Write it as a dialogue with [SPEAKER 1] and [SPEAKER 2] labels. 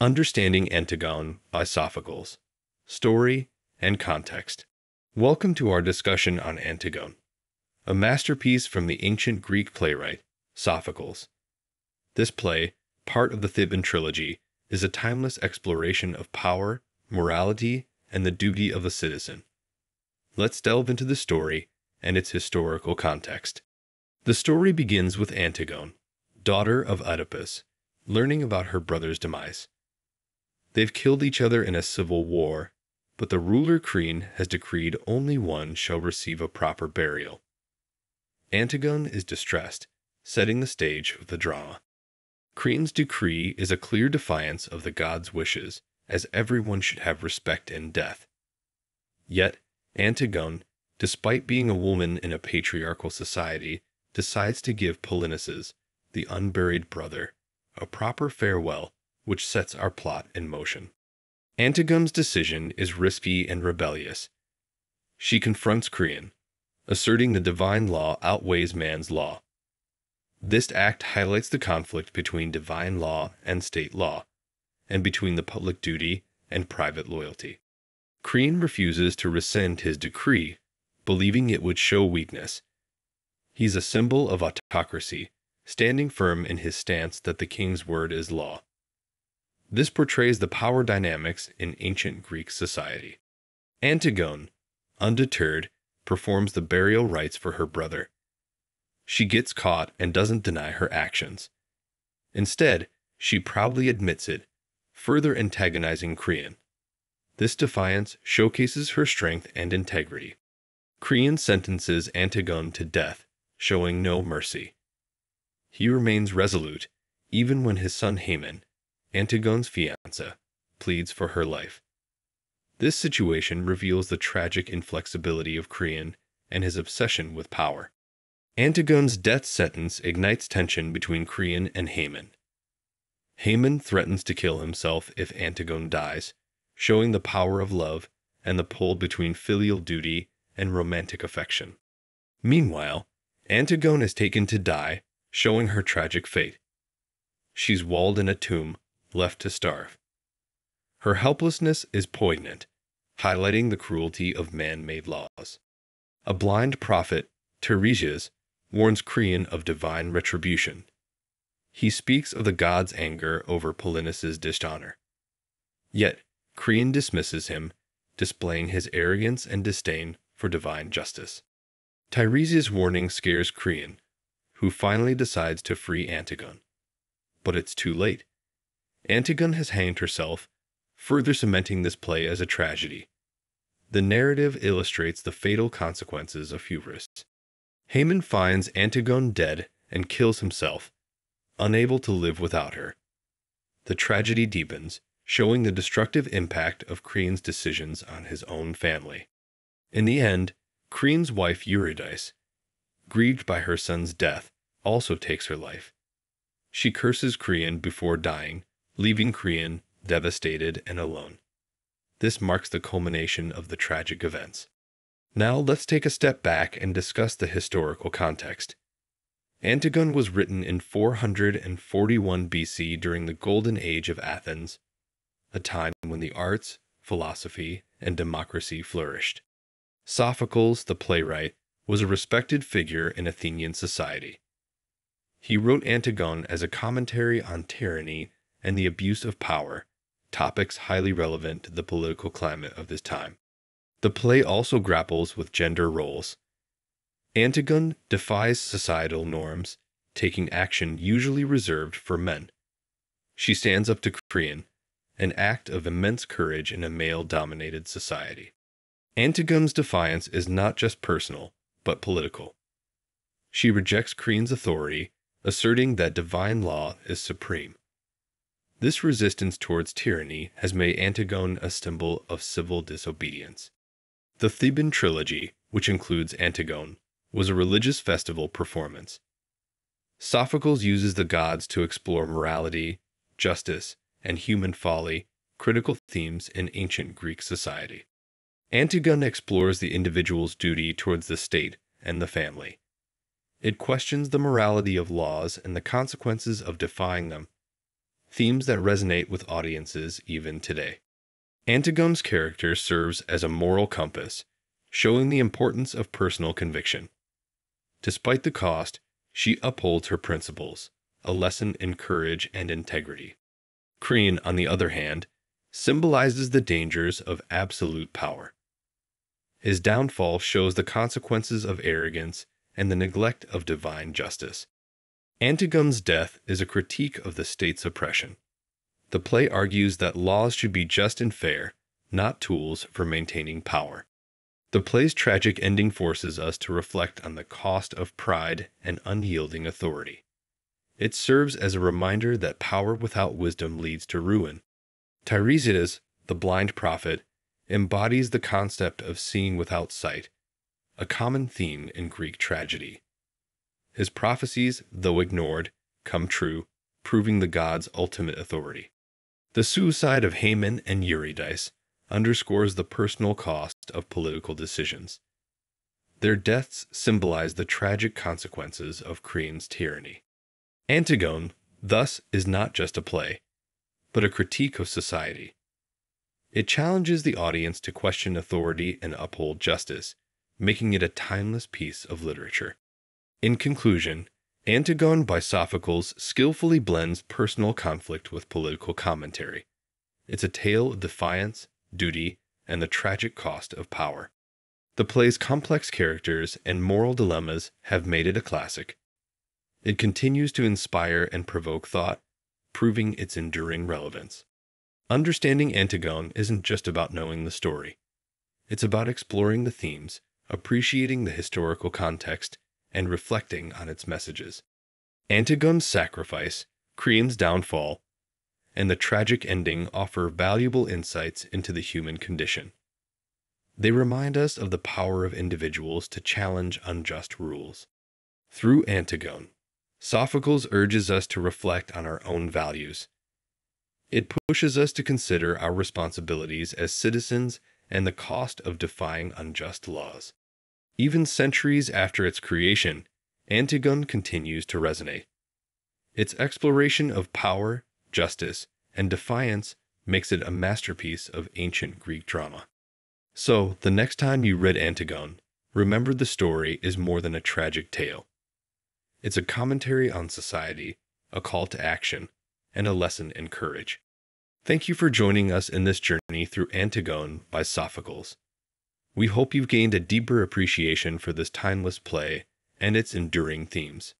[SPEAKER 1] Understanding Antigone by Sophocles. Story and Context. Welcome to our discussion on Antigone, a masterpiece from the ancient Greek playwright, Sophocles. This play, part of the Theban trilogy, is a timeless exploration of power, morality, and the duty of a citizen. Let's delve into the story and its historical context. The story begins with Antigone, daughter of Oedipus, learning about her brother's demise. They've killed each other in a civil war, but the ruler Creon has decreed only one shall receive a proper burial. Antigone is distressed, setting the stage of the drama. Creon's decree is a clear defiance of the gods' wishes, as everyone should have respect in death. Yet, Antigone, despite being a woman in a patriarchal society, decides to give Polynices, the unburied brother, a proper farewell, which sets our plot in motion. Antigone's decision is risky and rebellious. She confronts Creon, asserting the divine law outweighs man's law. This act highlights the conflict between divine law and state law, and between the public duty and private loyalty. Creon refuses to rescind his decree, believing it would show weakness. He's a symbol of autocracy, standing firm in his stance that the king's word is law. This portrays the power dynamics in ancient Greek society. Antigone, undeterred, performs the burial rites for her brother. She gets caught and doesn't deny her actions. Instead, she proudly admits it, further antagonizing Creon. This defiance showcases her strength and integrity. Creon sentences Antigone to death, showing no mercy. He remains resolute, even when his son Haemon, Antigone's fiancé, pleads for her life. This situation reveals the tragic inflexibility of Creon and his obsession with power. Antigone's death sentence ignites tension between Creon and Haemon. Haemon threatens to kill himself if Antigone dies, showing the power of love and the pull between filial duty and romantic affection. Meanwhile, Antigone is taken to die, showing her tragic fate. She's walled in a tomb, left to starve. Her helplessness is poignant, highlighting the cruelty of man-made laws. A blind prophet, Tiresias, warns Creon of divine retribution. He speaks of the gods' anger over Polynices' dishonor. Yet, Creon dismisses him, displaying his arrogance and disdain for divine justice. Tiresias' warning scares Creon, who finally decides to free Antigone. But it's too late. Antigone has hanged herself, further cementing this play as a tragedy. The narrative illustrates the fatal consequences of hubris. Haemon finds Antigone dead and kills himself, unable to live without her. The tragedy deepens, showing the destructive impact of Creon's decisions on his own family. In the end, Creon's wife Eurydice, grieved by her son's death, also takes her life. She curses Creon before dying, leaving Creon devastated and alone. This marks the culmination of the tragic events. Now let's take a step back and discuss the historical context. Antigone was written in 441 BC during the Golden Age of Athens, a time when the arts, philosophy, and democracy flourished. Sophocles, the playwright, was a respected figure in Athenian society. He wrote Antigone as a commentary on tyranny and the abuse of power, topics highly relevant to the political climate of this time. The play also grapples with gender roles. Antigone defies societal norms, taking action usually reserved for men. She stands up to Creon, an act of immense courage in a male-dominated society. Antigone's defiance is not just personal, but political. She rejects Creon's authority, asserting that divine law is supreme. This resistance towards tyranny has made Antigone a symbol of civil disobedience. The Theban trilogy, which includes Antigone, was a religious festival performance. Sophocles uses the gods to explore morality, justice, and human folly, critical themes in ancient Greek society. Antigone explores the individual's duty towards the state and the family. It questions the morality of laws and the consequences of defying them. themes that resonate with audiences even today. Antigone's character serves as a moral compass, showing the importance of personal conviction. Despite the cost, she upholds her principles, a lesson in courage and integrity. Creon, on the other hand, symbolizes the dangers of absolute power. His downfall shows the consequences of arrogance and the neglect of divine justice. Antigone's death is a critique of the state's oppression. The play argues that laws should be just and fair, not tools for maintaining power. The play's tragic ending forces us to reflect on the cost of pride and unyielding authority. It serves as a reminder that power without wisdom leads to ruin. Tiresias, the blind prophet, embodies the concept of seeing without sight, a common theme in Greek tragedy. His prophecies, though ignored, come true, proving the gods' ultimate authority. The suicide of Haemon and Eurydice underscores the personal cost of political decisions. Their deaths symbolize the tragic consequences of Creon's tyranny. Antigone, thus, is not just a play, but a critique of society. It challenges the audience to question authority and uphold justice, making it a timeless piece of literature. In conclusion, Antigone by Sophocles skillfully blends personal conflict with political commentary. It's a tale of defiance, duty, and the tragic cost of power. The play's complex characters and moral dilemmas have made it a classic. It continues to inspire and provoke thought, proving its enduring relevance. Understanding Antigone isn't just about knowing the story. It's about exploring the themes, appreciating the historical context, and reflecting on its messages. Antigone's sacrifice, Creon's downfall, and the tragic ending offer valuable insights into the human condition. They remind us of the power of individuals to challenge unjust rules. Through Antigone, Sophocles urges us to reflect on our own values. It pushes us to consider our responsibilities as citizens and the cost of defying unjust laws. Even centuries after its creation, Antigone continues to resonate. Its exploration of power, justice, and defiance makes it a masterpiece of ancient Greek drama. So, the next time you read Antigone, remember the story is more than a tragic tale. It's a commentary on society, a call to action, and a lesson in courage. Thank you for joining us in this journey through Antigone by Sophocles. We hope you've gained a deeper appreciation for this timeless play and its enduring themes.